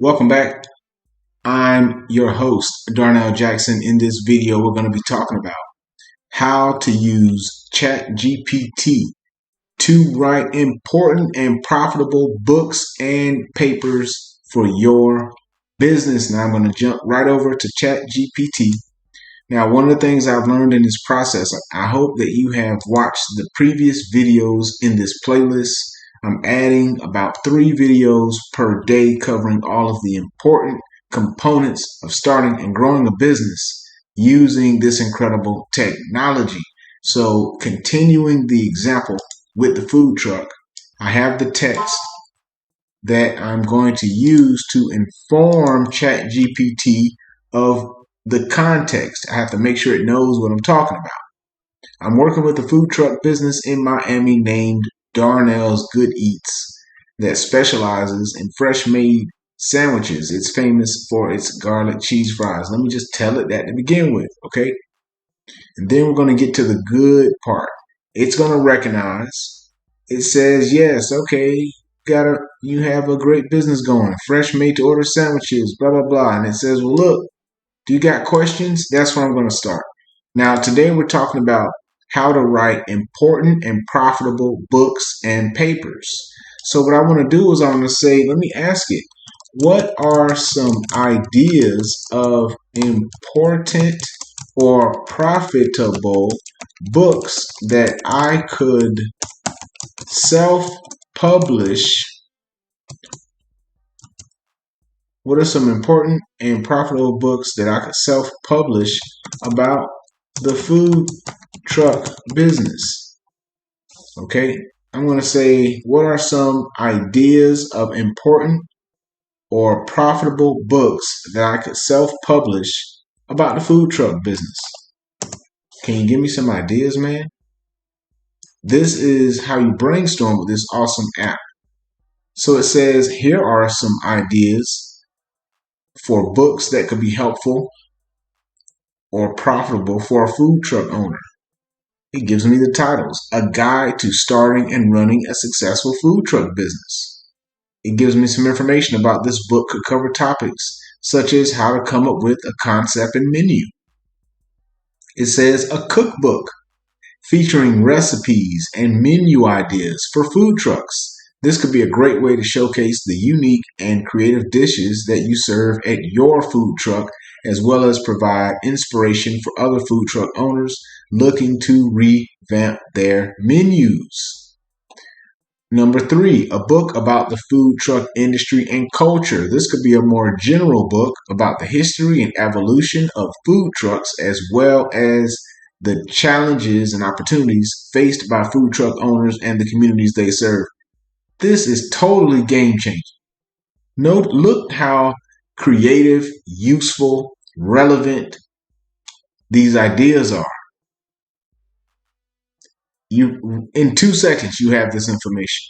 Welcome back. I'm your host, Darnell Jackson. In this video, we're going to be talking about how to use ChatGPT to write important and profitable books and papers for your business. Now, I'm going to jump right over to ChatGPT. Now, one of the things I've learned in this process, I hope that you have watched the previous videos in this playlist. I'm adding about 3 videos per day covering all of the important components of starting and growing a business using this incredible technology. So, continuing the example with the food truck, I have the text that I'm going to use to inform ChatGPT of the context. I have to make sure it knows what I'm talking about. I'm working with a food truck business in Miami named Darnell's Good Eats that specializes in fresh made sandwiches. It's famous for its garlic cheese fries. Let me just tell it that to begin with, okay? And then we're going to get to the good part. It's going to recognize. It says, yes, okay, you have a great business going. Fresh made to order sandwiches, blah, blah, blah. And it says, well, look, do you got questions? That's where I'm going to start. Now, today we're talking about how to write important and profitable books and papers. So what I want to do is I'm going to say, let me ask it, what are some ideas of important or profitable books that I could self-publish? What are some important and profitable books that I could self-publish about the food truck business? Okay, I'm going to say, what are some ideas of important or profitable books that I could self-publish about the food truck business? Can you give me some ideas, man? This is how you brainstorm with this awesome app. So it says, here are some ideas for books that could be helpful or profitable for a food truck owner. It gives me the titles: A Guide to Starting and Running a Successful Food Truck Business. It gives me some information about this book could cover topics such as how to come up with a concept and menu. It says a cookbook featuring recipes and menu ideas for food trucks. This could be a great way to showcase the unique and creative dishes that you serve at your food truck, as well as provide inspiration for other food truck owners looking to revamp their menus. Number 3, a book about the food truck industry and culture. This could be a more general book about the history and evolution of food trucks, as well as the challenges and opportunities faced by food truck owners and the communities they serve. This is totally game changing. Look how creative, useful, relevant these ideas are. In 2 seconds, you have this information.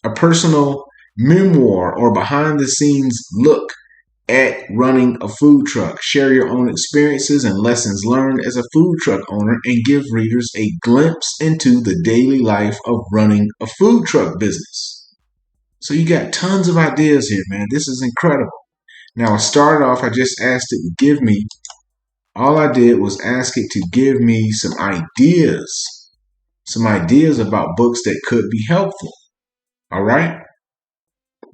A personal memoir or behind the scenes look at running a food truck. Share your own experiences and lessons learned as a food truck owner and give readers a glimpse into the daily life of running a food truck business. So you got tons of ideas here, man. This is incredible. Now, I started off, I just asked it to give me, all I did was ask it to give me some ideas about books that could be helpful, all right?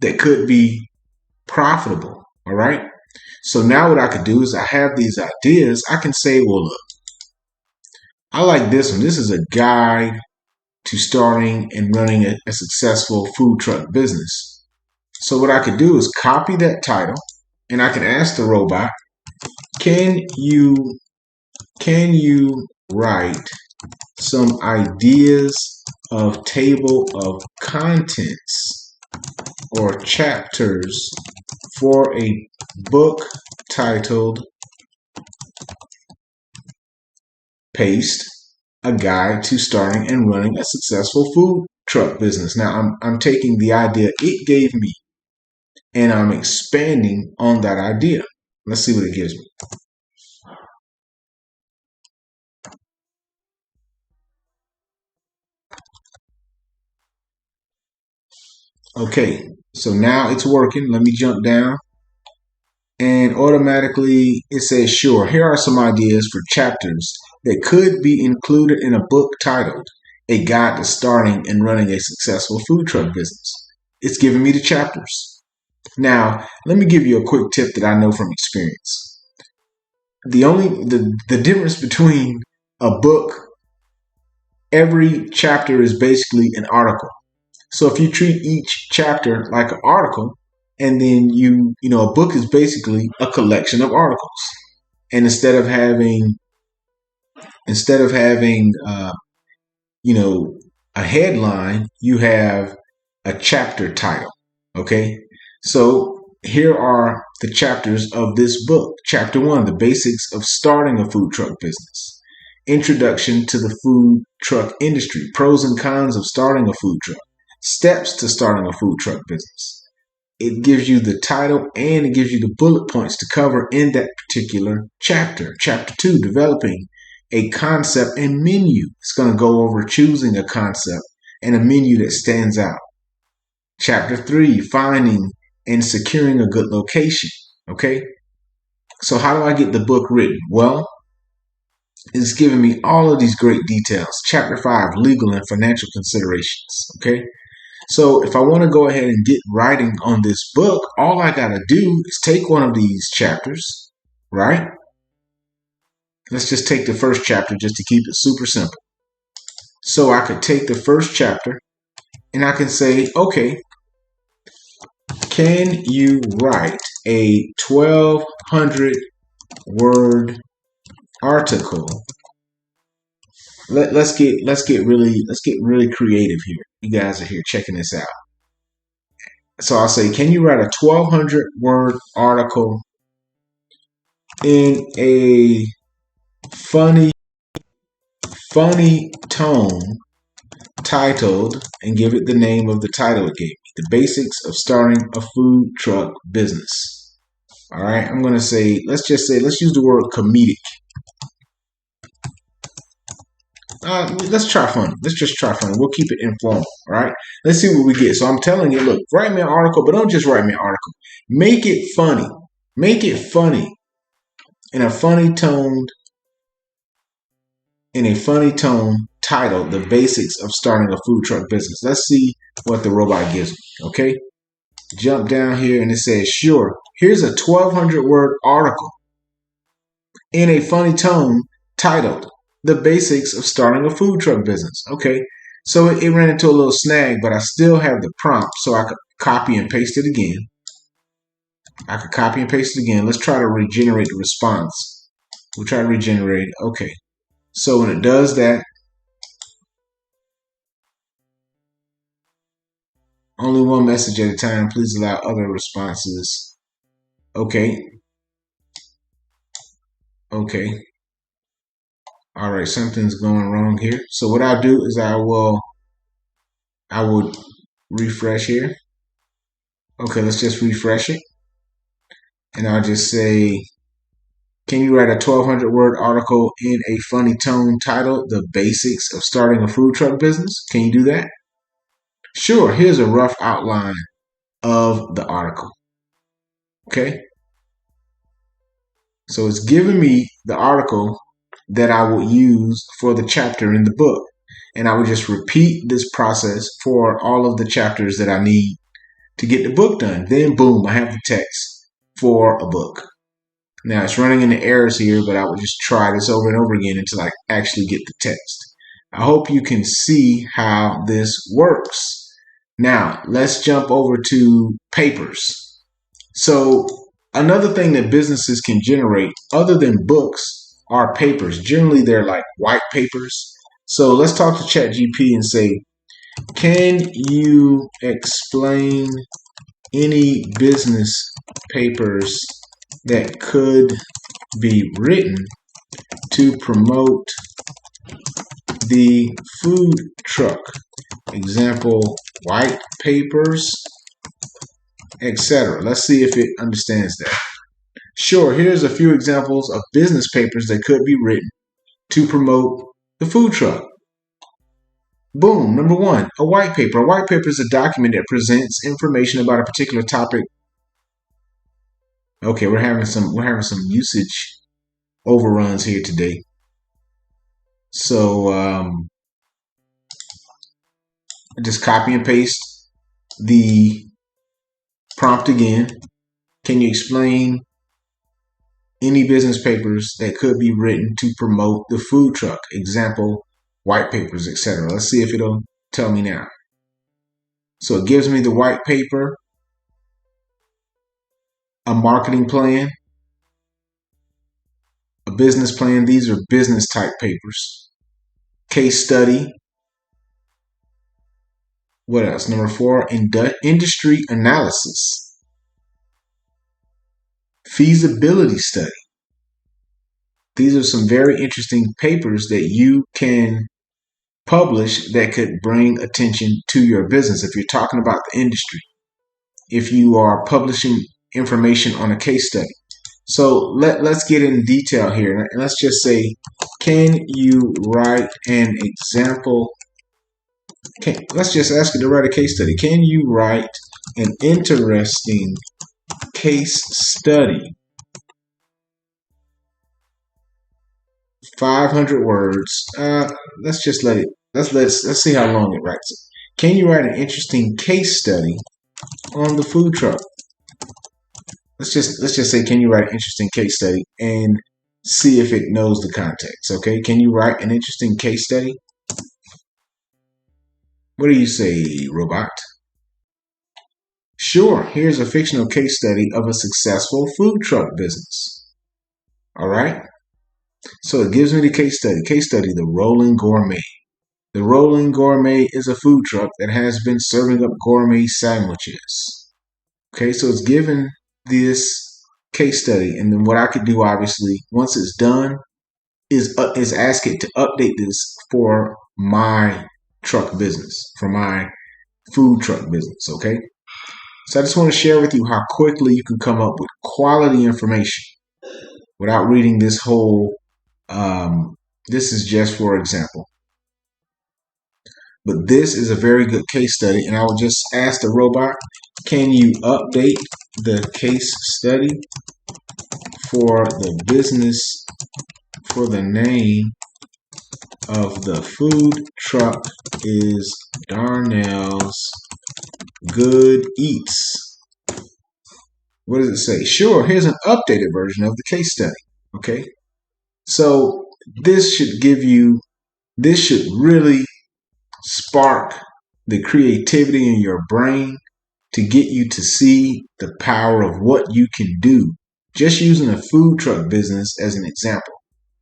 That could be profitable, all right? So now what I could do is I have these ideas. I can say, well, look, I like this one. This is a guide to starting and running a successful food truck business. So what I could do is copy that title, and I can ask the robot, can you write some ideas of table of contents or chapters for a book titled Paste, A Guide to Starting and Running a Successful Food Truck Business. Now I'm taking the idea it gave me and I'm expanding on that idea. Let's see what it gives me. Okay, so now it's working. Let me jump down. and automatically it says, sure, here are some ideas for chapters that could be included in a book titled A Guide to Starting and Running a Successful Food Truck Business. It's giving me the chapters. Now, let me give you a quick tip that I know from experience. The difference between a book, every chapter is basically an article. So if you treat each chapter like an article, and then a book is basically a collection of articles. And instead of having a headline, you have a chapter title. Okay. So here are the chapters of this book. Chapter 1, the basics of starting a food truck business. Introduction to the food truck industry. Pros and cons of starting a food truck. Steps to starting a food truck business. It gives you the title and it gives you the bullet points to cover in that particular chapter. Chapter 2, developing a concept and menu. It's going to go over choosing a concept and a menu that stands out. Chapter 3, finding and securing a good location. Okay. So how do I get the book written? Well, it's giving me all of these great details. Chapter 5, legal and financial considerations. Okay. So if I want to go ahead and get writing on this book, all I got to do is take one of these chapters, right? Let's just take the first chapter just to keep it super simple. So I could take the first chapter and I can say, okay, can you write a 1,200 word article? Let's get really creative here. You guys are here checking this out. So I'll say, can you write a 1,200 word article in a funny tone titled, and give it the name of the title it gave me, The Basics of Starting a Food Truck Business. All right, I'm going to say, let's use the word comedic. Let's try funny. Let's just try funny. We'll keep it informal. All right. Let's see what we get. So I'm telling you, look, write me an article, but don't just write me an article. Make it funny. Make it funny in a funny tone titled The Basics of Starting a Food Truck Business. Let's see what the robot gives me. Okay. Jump down here and it says, sure, here's a 1,200 word article in a funny tone titled The Basics of Starting a Food Truck Business. Okay. So it ran into a little snag, but I still have the prompt, so I could copy and paste it again. Let's try to regenerate the response. We'll try to regenerate it. Okay. So when it does that, only one message at a time. Please allow other responses. Okay. Okay. All right, something's going wrong here. So what I'll do is I would refresh here. Okay, let's just refresh it. And I'll just say, can you write a 1,200 word article in a funny tone titled The Basics of Starting a Food Truck Business? Can you do that? Sure, here's a rough outline of the article. Okay. So it's giving me the article that I will use for the chapter in the book. And I would just repeat this process for all of the chapters that I need to get the book done. Then boom, I have the text for a book. Now it's running into errors here, but I will just try this over and over again until I actually get the text. I hope you can see how this works. Now let's jump over to papers. So another thing that businesses can generate other than books are papers. Generally, they're like white papers. So let's talk to ChatGPT and say, can you explain any business papers that could be written to promote the food truck? Example, white papers, etc. Let's see if it understands that. Sure, here's a few examples of business papers that could be written to promote the food truck. Boom, number 1, a white paper. A white paper is a document that presents information about a particular topic Okay, we're having some usage overruns here today. So just copy and paste the prompt again. Can you explain any business papers that could be written to promote the food truck? Example, white papers, etc. Let's see if it'll tell me now. So it gives me the white paper, a marketing plan, a business plan. These are business type papers. Case study. What else? Number 4, industry analysis. Feasibility study. These are some very interesting papers that you can publish that could bring attention to your business. If you're talking about the industry, if you are publishing information on a case study. So let's get in detail here. And let's just say, can you write an example? Let's just ask you to write a case study. Can you write an interesting case study? 500 words. Let's just let it. Let's see how long it writes. Can you write an interesting case study on the food truck? Let's just say, can you write an interesting case study and see if it knows the context? Okay. Can you write an interesting case study? What do you say, robot? Sure. Here's a fictional case study of a successful food truck business. All right. So it gives me the case study. Case study, the Rolling Gourmet. The Rolling Gourmet is a food truck that has been serving up gourmet sandwiches. Okay, so it's given this case study, and then what I could do, obviously, once it's done, is ask it to update this for my truck business, for my food truck business. Okay, so I just want to share with you how quickly you can come up with quality information without reading this whole. This is just for example. But this is a very good case study, and I will just ask the robot, can you update the case study for the business, for the name of the food truck is Darnell's Good Eats. What does it say? Sure, here's an updated version of the case study. Okay, so this should really spark the creativity in your brain to get you to see the power of what you can do. Just using a food truck business as an example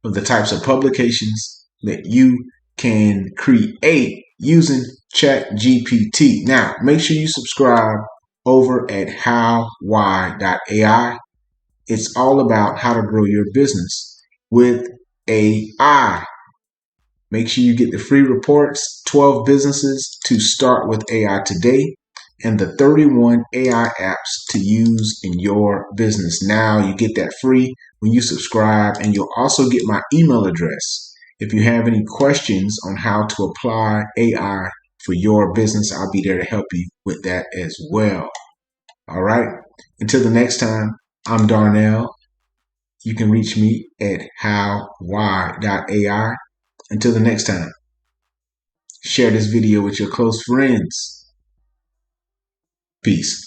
of the types of publications that you can create using ChatGPT. Now, make sure you subscribe over at howwhy.ai. It's all about how to grow your business with AI. Make sure you get the free reports, 12 businesses to start with AI today, and the 31 AI apps to use in your business. Now you get that free when you subscribe, and you'll also get my email address. If you have any questions on how to apply AI for your business, I'll be there to help you with that as well. All right. Until the next time, I'm Darnell. You can reach me at howwhy.ai. Until the next time, share this video with your close friends. Peace.